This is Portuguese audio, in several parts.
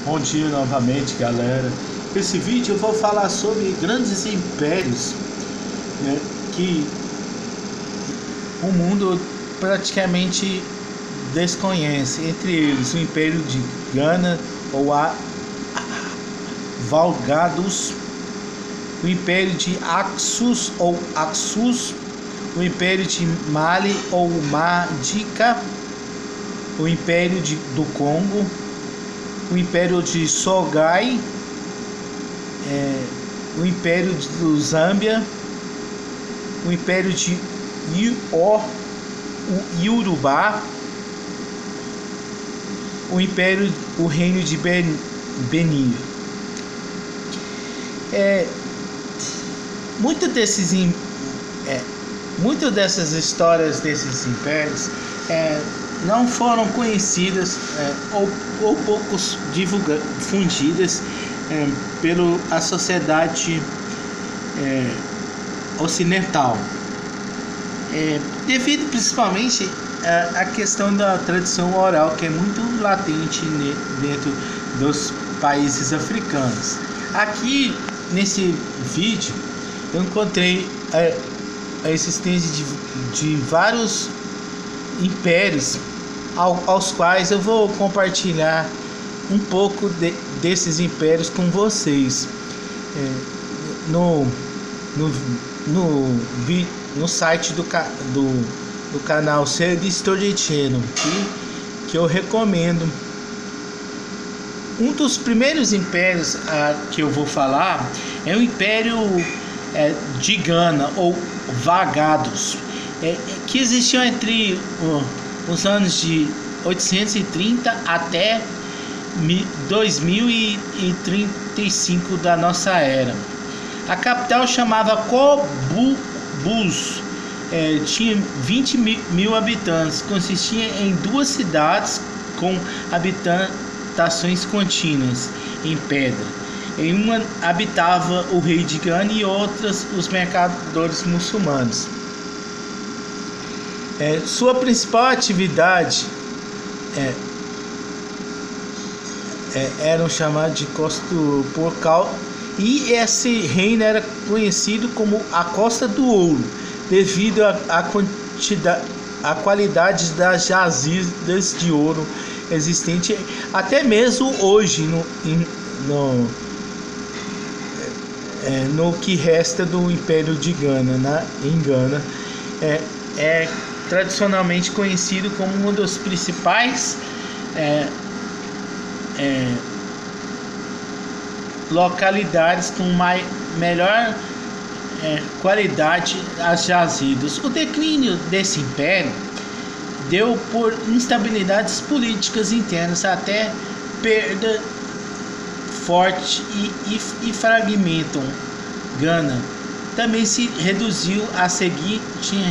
Bom dia novamente, galera. Nesse vídeo eu vou falar sobre grandes impérios, né, que o mundo praticamente desconhece. Entre eles, o Império de Ghana ou Valgados, o Império de Axus ou Axus, o Império de Mali ou Madica, o Império do Congo, o Império de Songhai, o Império do Zâmbia, o Império de Iorubá, o Reino de Benin. Muitas dessas histórias desses impérios não foram conhecidas ou poucos difundidas pela sociedade ocidental, devido principalmente à questão da tradição oral, que é muito latente dentro dos países africanos. Aqui nesse vídeo eu encontrei a existência de vários impérios aos quais eu vou compartilhar um pouco desses impérios com vocês no site do canal Ser Story Channel, que eu recomendo. Um dos primeiros impérios que eu vou falar é o Império de Ghana ou Vagados, que existiu entre os anos de 830 até 2035 da nossa era. A capital chamava Kobus, tinha 20 mil habitantes, consistia em duas cidades com habitações contínuas em pedra. Em uma habitava o rei de Ghana e outras os mercadores muçulmanos. Sua principal atividade eram chamados de Costa Porcal, e esse reino era conhecido como a Costa do Ouro, devido à qualidade das jazidas de ouro existente até mesmo hoje no que resta do Império de Ghana, em Ghana. É tradicionalmente conhecido como um dos principais localidades com melhor qualidade as jazidas. O declínio desse império deu por instabilidades políticas internas até perda forte e fragmentam Ghana. Também se reduziu a seguir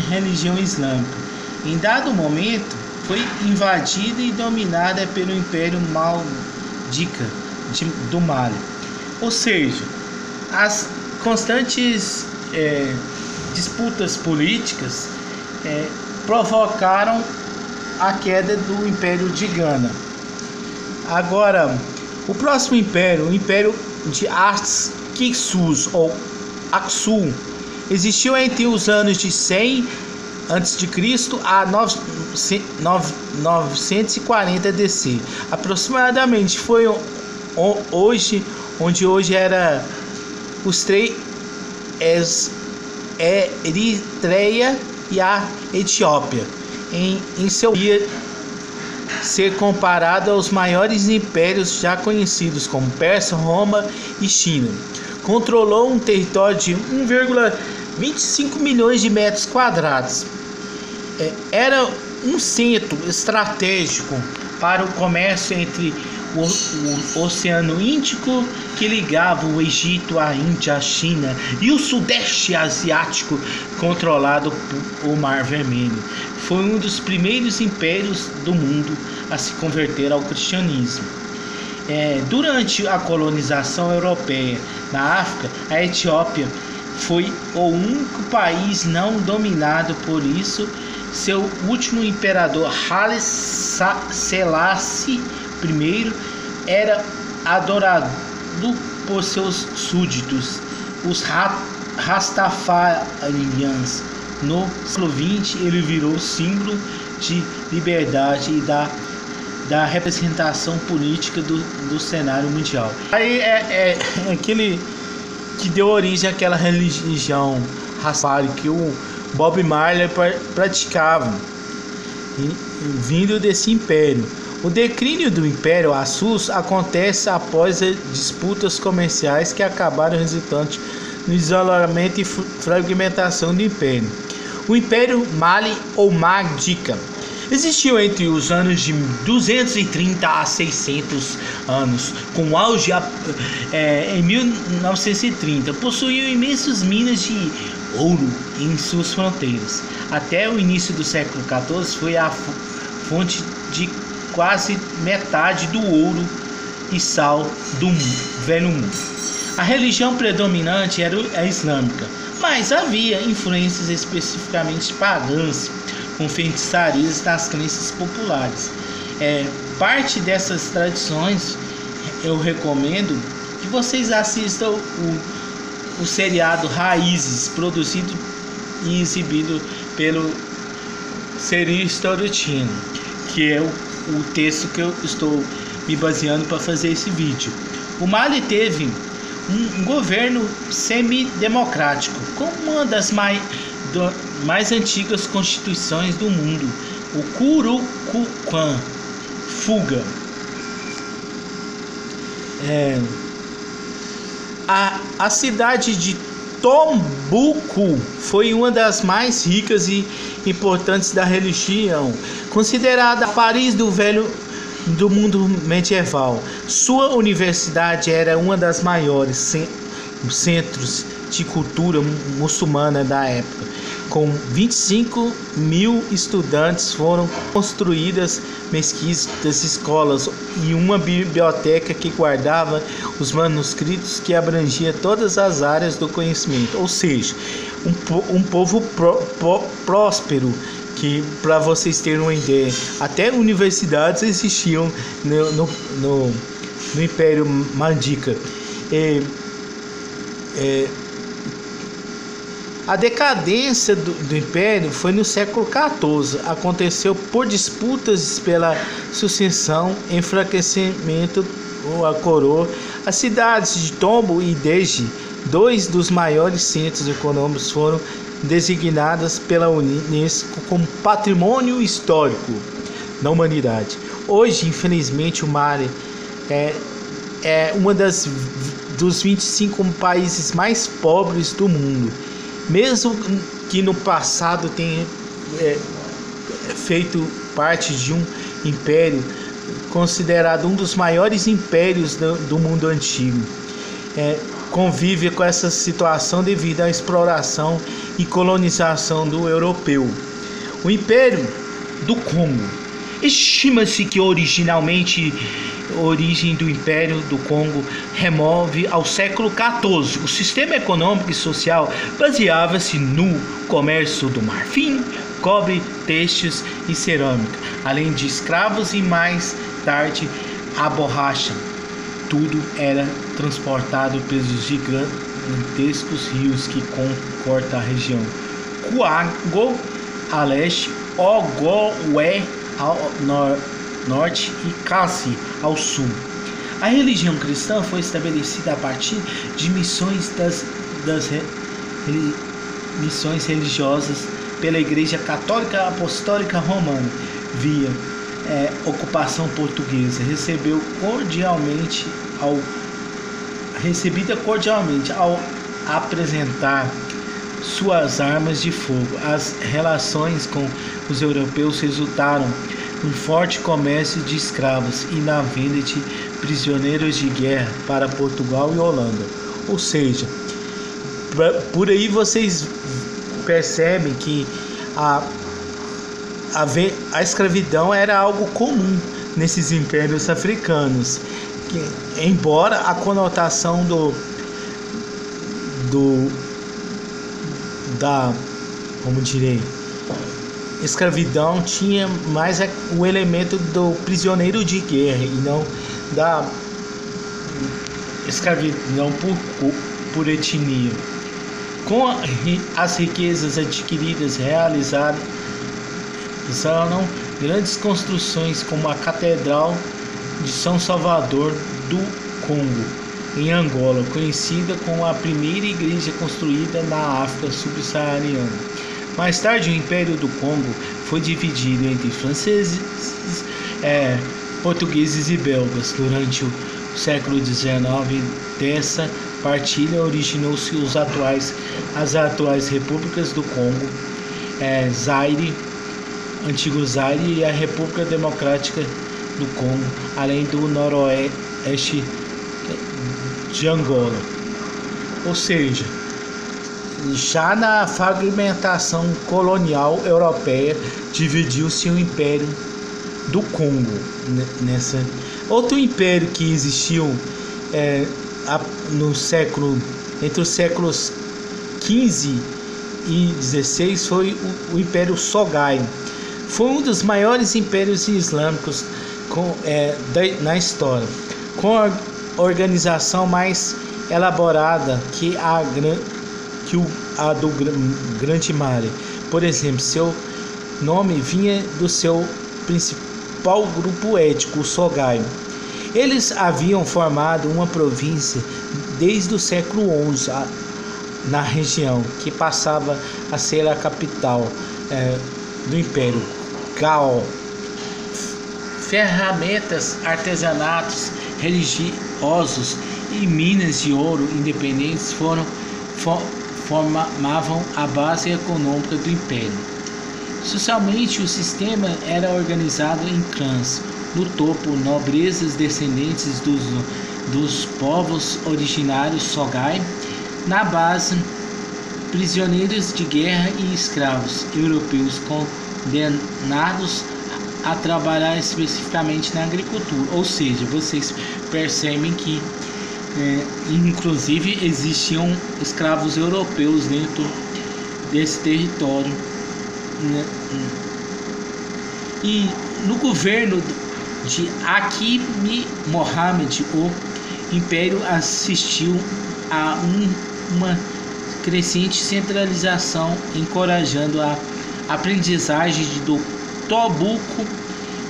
religião islâmica. Em dado momento foi invadida e dominada pelo Império Madica do Mali. Ou seja, as constantes disputas políticas provocaram a queda do Império de Ghana. Agora, o próximo império, o Império de Axus ou Axum, existiu entre os anos de 100 a.C. a 940 DC. Aproximadamente foi onde hoje era os três Eritreia e a Etiópia, em seu dia ser comparado aos maiores impérios já conhecidos como Pérsia, Roma e China. Controlou um território de 1,25 milhões de metros quadrados. Era um centro estratégico para o comércio entre o Oceano Índico, que ligava o Egito, a Índia, a China e o Sudeste Asiático, controlado por o Mar Vermelho. Foi um dos primeiros impérios do mundo a se converter ao cristianismo. Durante a colonização europeia na África, a Etiópia foi o único país não dominado por isso. Seu último imperador, Haile Selassie I, era adorado por seus súditos, os Rastafarians. No século XX, ele virou símbolo de liberdade e da representação política do cenário mundial. Aí é aquele que deu origem àquela religião Rastafari que o Bob Marley praticava, vindo desse império. O declínio do Império Assus acontece após disputas comerciais que acabaram resultando no isolamento e fragmentação do Império. O Império Mali ou Magdica existiu entre os anos de 230 a 600 anos, com auge em 1930. Possuía imensas minas de ouro em suas fronteiras. Até o início do século XIV foi a fonte de quase metade do ouro e sal do Velho Mundo. A religião predominante era a islâmica, mas havia influências especificamente pagãs, com feitiçarias das crenças populares. Parte dessas tradições eu recomendo que vocês assistam o seriado Raízes, produzido e exibido pelo Seri Storotino, que é o texto que eu estou me baseando para fazer esse vídeo. O Mali teve um governo semidemocrático, com uma das mais antigas constituições do mundo, o Kurukukan Fuga. A cidade de Tombuctu foi uma das mais ricas e importantes da região, considerada a Paris do mundo medieval. Sua universidade era uma das maiores centros de cultura muçulmana da época. Com 25 mil estudantes, foram construídas mesquitas, escolas e uma biblioteca que guardava os manuscritos que abrangia todas as áreas do conhecimento. Ou seja, um povo próspero, que, para vocês terem uma ideia, até universidades existiam no Império Magdica. A decadência do Império foi no século XIV. Aconteceu por disputas pela sucessão, enfraquecimento a coroa. As cidades de Tombo e Deji, dois dos maiores centros econômicos, foram designadas pela Unesco como Patrimônio Histórico da Humanidade. Hoje, infelizmente, o Mali é uma dos 25 países mais pobres do mundo. Mesmo que no passado tenha feito parte de um império considerado um dos maiores impérios do mundo antigo, convive com essa situação devido à exploração e colonização do europeu. O Império do Congo. Estima-se que originalmente a origem do Império do Congo remove ao século XIV. O sistema econômico e social baseava-se no comércio do marfim, cobre, têxteis e cerâmica, além de escravos e mais tarde a borracha. Tudo era transportado pelos gigantescos rios que cortam a região. Kuango a leste, Ogooué ao norte e Kassi ao sul. A religião cristã foi estabelecida a partir de missões missões religiosas pela Igreja Católica Apostólica Romana via ocupação portuguesa, recebida cordialmente ao apresentar suas armas de fogo. As relações com os europeus resultaram num forte comércio de escravos e na venda de prisioneiros de guerra para Portugal e Holanda. Ou seja, por aí vocês percebem que a escravidão era algo comum nesses impérios africanos, que, embora a conotação como direi, escravidão tinha mais o elemento do prisioneiro de guerra e não escravidão por etnia. Com as riquezas adquiridas, realizaram grandes construções como a Catedral de São Salvador do Congo, em Angola, conhecida como a primeira igreja construída na África subsaariana. Mais tarde, o Império do Congo foi dividido entre franceses, portugueses e belgas. Durante o século XIX, dessa partilha originou-se as atuais repúblicas do Congo, Zaire, antigo Zaire, e a República Democrática do Congo, além do noroeste de Angola. Ou seja, já na fragmentação colonial europeia, dividiu-se o Império do Congo. Outro império que existiu entre os séculos XV e XVI foi o Império Sogai. Foi um dos maiores impérios islâmicos na história, com a organização mais elaborada que a do Grande Mali. Por exemplo, seu nome vinha do seu principal grupo étnico, o Sogai. Eles haviam formado uma província desde o século XI na região, que passava a ser a capital do Império, Gao. Ferramentas, artesanatos religiosos e minas de ouro independentes formavam a base econômica do Império. Socialmente, o sistema era organizado em clãs. No topo, nobrezas descendentes dos povos originários Sogai. Na base, prisioneiros de guerra e escravos europeus condenados a trabalhar especificamente na agricultura. Ou seja, vocês percebem que inclusive existiam escravos europeus dentro desse território, né? E no governo de Hakim Mohamed, o império assistiu a uma crescente centralização, encorajando a aprendizagem do Tobuco,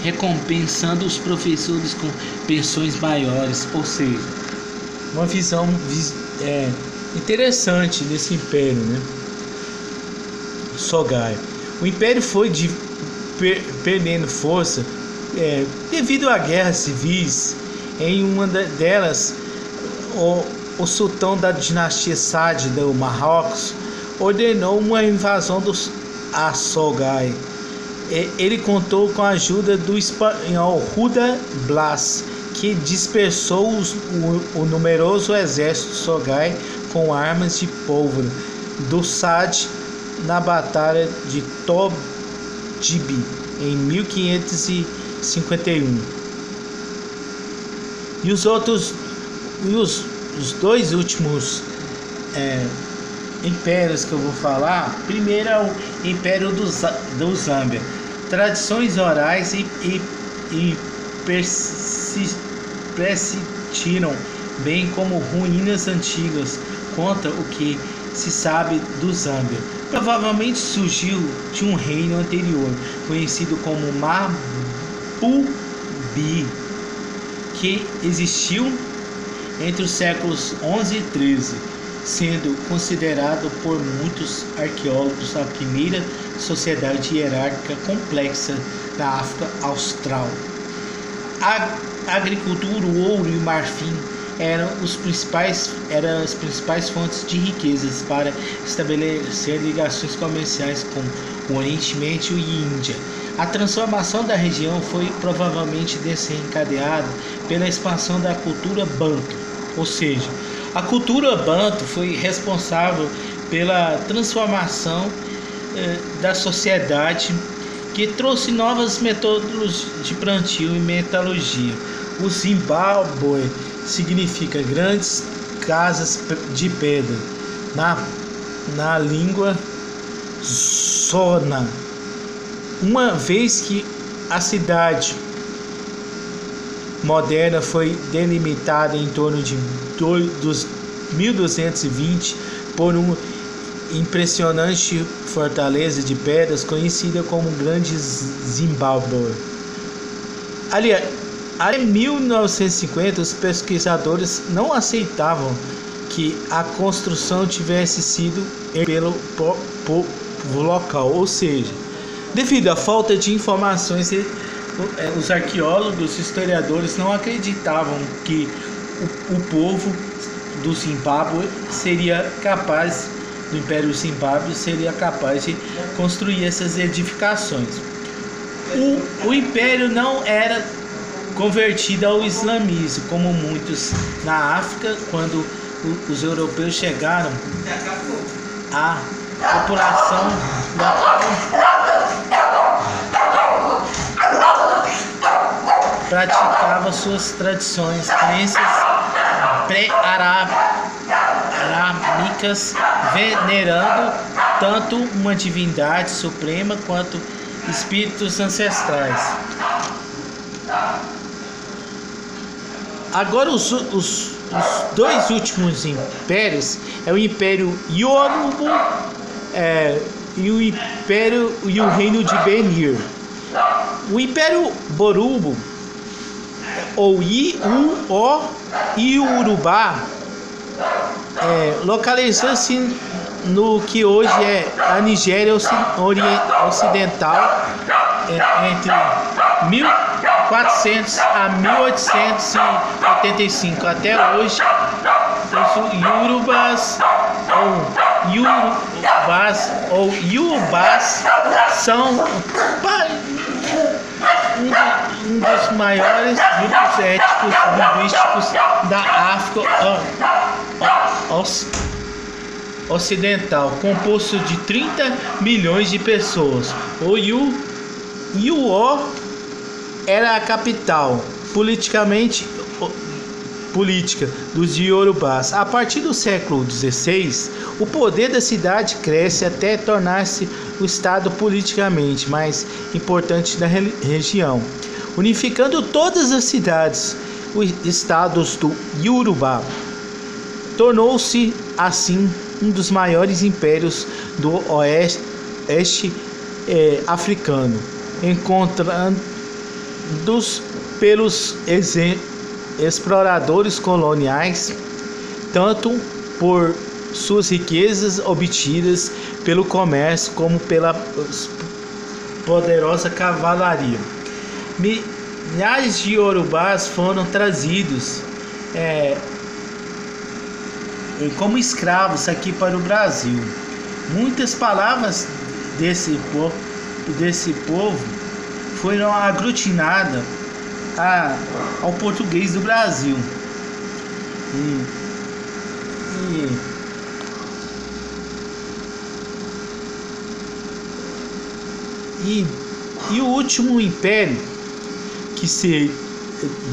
recompensando os professores com pensões maiores. Ou seja, uma visão interessante desse império, né? Sogai. O império foi perdendo força devido a guerras civis. Em uma delas, o sultão da dinastia Saad do Marrocos ordenou uma invasão a Sogai. Ele contou com a ajuda do espanhol Ruda Blas, que dispersou o numeroso exército Sogai com armas de pólvora do Saad na Batalha de Tobdib em 1551. E os dois últimos impérios que eu vou falar, primeiro é o Império do Zâmbia. Tradições orais e persistiram, bem como ruínas antigas, conta o que se sabe do Zâmbia. Provavelmente surgiu de um reino anterior, conhecido como Mabubi, que existiu entre os séculos 11 e 13, sendo considerado por muitos arqueólogos a primeira sociedade hierárquica complexa da África Austral. A agricultura, o ouro e o marfim eram as principais fontes de riquezas para estabelecer ligações comerciais com o Oriente Médio e Índia. A transformação da região foi provavelmente desencadeada pela expansão da cultura banto, ou seja, a cultura banto foi responsável pela transformação da sociedade, que trouxe novos métodos de plantio e metalurgia. O Zimbábue significa grandes casas de pedra na língua Shona, uma vez que a cidade moderna foi delimitada em torno de dos 1220 por uma impressionante fortaleza de pedras conhecida como Grande Zimbábue. Ali, até 1950, os pesquisadores não aceitavam que a construção tivesse sido pelo povo local, ou seja, devido à falta de informações, os arqueólogos e historiadores não acreditavam que o povo do Zimbábue seria capaz, do Império Zimbábue, seria capaz de construir essas edificações. O Império não era convertido ao islamismo, como muitos na África, quando os europeus chegaram, a população local praticava suas tradições, crenças pré-arâmicas, venerando tanto uma divindade suprema quanto espíritos ancestrais. Agora os dois últimos impérios é o Império Yoruba e o Reino de Benir. O Império Borubo ou Iorubá localizou-se no que hoje é a Nigéria Ocidental entre 1400 a 1885. Até hoje, os Iorubás são um dos maiores grupos étnicos linguísticos da África Ocidental, composto de 30 milhões de pessoas. O Iuó era a capital política dos Iorubás. A partir do século XVI, o poder da cidade cresce até tornar-se o estado politicamente mais importante da região, unificando todas as cidades. Os estados do Iorubá tornou-se assim um dos maiores impérios do oeste africano, encontrados pelos exploradores coloniais, tanto por suas riquezas obtidas pelo comércio como pela poderosa cavalaria. Milhares de iorubás foram trazidos como escravos aqui para o Brasil. Muitas palavras desse povo foram aglutinadas ao português do Brasil. E o último império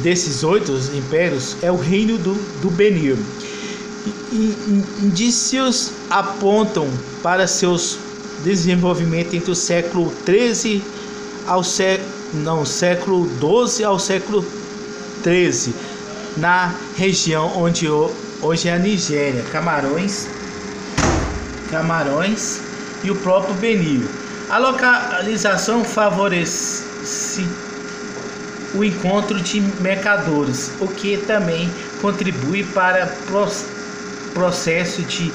desses 8 impérios é o Reino do Benir. Indícios apontam para seus desenvolvimento entre o século XIII ao século XII ao século XIII, na região onde hoje é a Nigéria, Camarões e o próprio Benir. A localização favorece o encontro de mercadores, o que também contribui para o processo de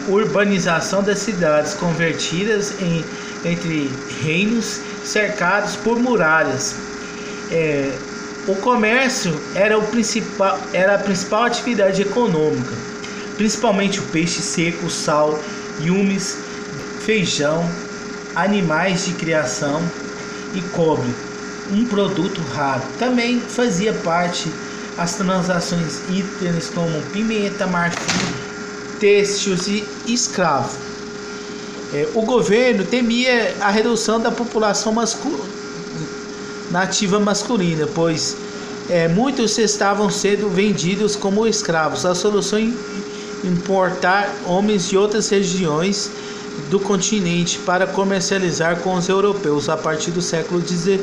urbanização das cidades, convertidas entre reinos cercados por muralhas. O comércio era a principal atividade econômica, principalmente o peixe seco, sal, legumes, feijão, animais de criação e cobre, um produto raro. Também fazia parte as transações itens como pimenta, marfim, têxteis e escravo. O governo temia a redução da população nativa masculina, pois muitos estavam sendo vendidos como escravos. A solução é importar homens de outras regiões do continente para comercializar com os europeus. A partir do século XVI,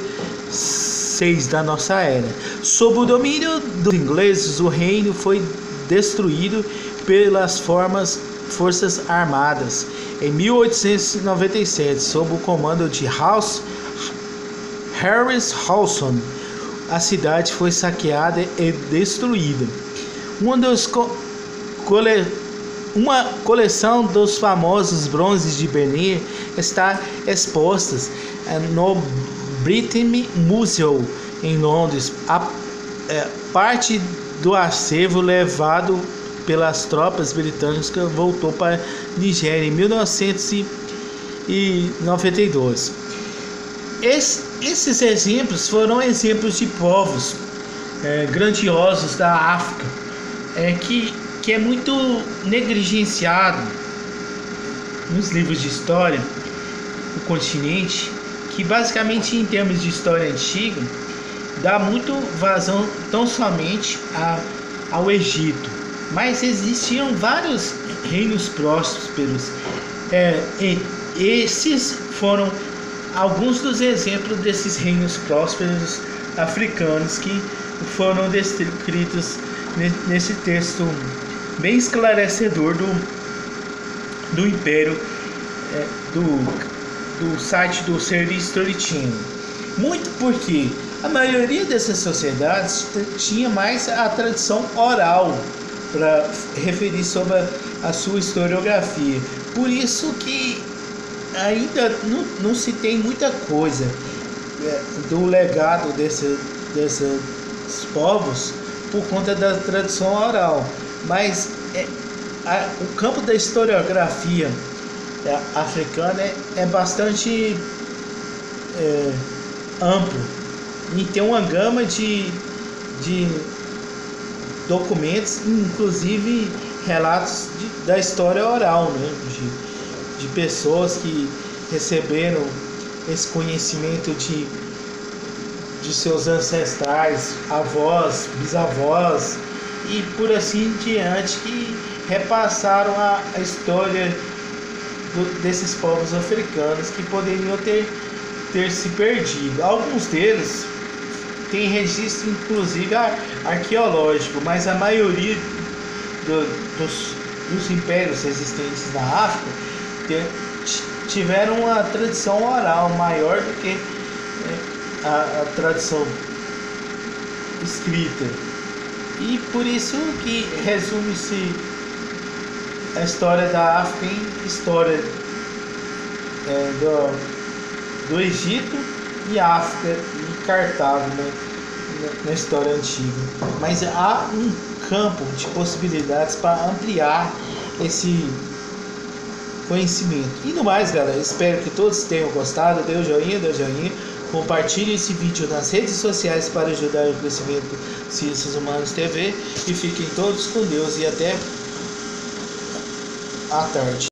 6 da nossa era. Sob o domínio dos ingleses, o reino foi destruído pelas forças armadas. Em 1897, sob o comando de Harris Howson, a cidade foi saqueada e destruída. Uma coleção dos famosos bronzes de Berlim está exposta no British Museum em Londres. Parte do acervo levado pelas tropas britânicas voltou para a Nigéria em 1992. Esses exemplos foram exemplos de povos grandiosos da África, que é muito negligenciado nos livros de história do continente, que basicamente em termos de história antiga dá muito vazão tão somente ao Egito, mas existiam vários reinos prósperos. Esses foram alguns dos exemplos desses reinos prósperos africanos que foram descritos nesse texto bem esclarecedor do Império, do site do Sir History Channel. Muito porque a maioria dessas sociedades tinha mais a tradição oral para referir sobre a sua historiografia. Por isso que ainda não se tem muita coisa do legado desses povos por conta da tradição oral. Mas o campo da historiografia africana é bastante amplo e tem uma gama de documentos, inclusive relatos da história oral, né? De pessoas que receberam esse conhecimento de seus ancestrais, avós, bisavós e por assim diante, que repassaram a história desses povos africanos que poderiam ter se perdido. Alguns deles têm registro inclusive arqueológico, mas a maioria dos impérios existentes na África tiveram uma tradição oral maior do que a tradição escrita. E por isso que resume-se a história da África em história do Egito e África e Cartago, né, na história antiga. Mas há um campo de possibilidades para ampliar esse conhecimento. E no mais, galera, espero que todos tenham gostado. Dê o joinha, compartilhe esse vídeo nas redes sociais para ajudar o crescimento do Ciências Humanas TV. E fiquem todos com Deus e até à tarde.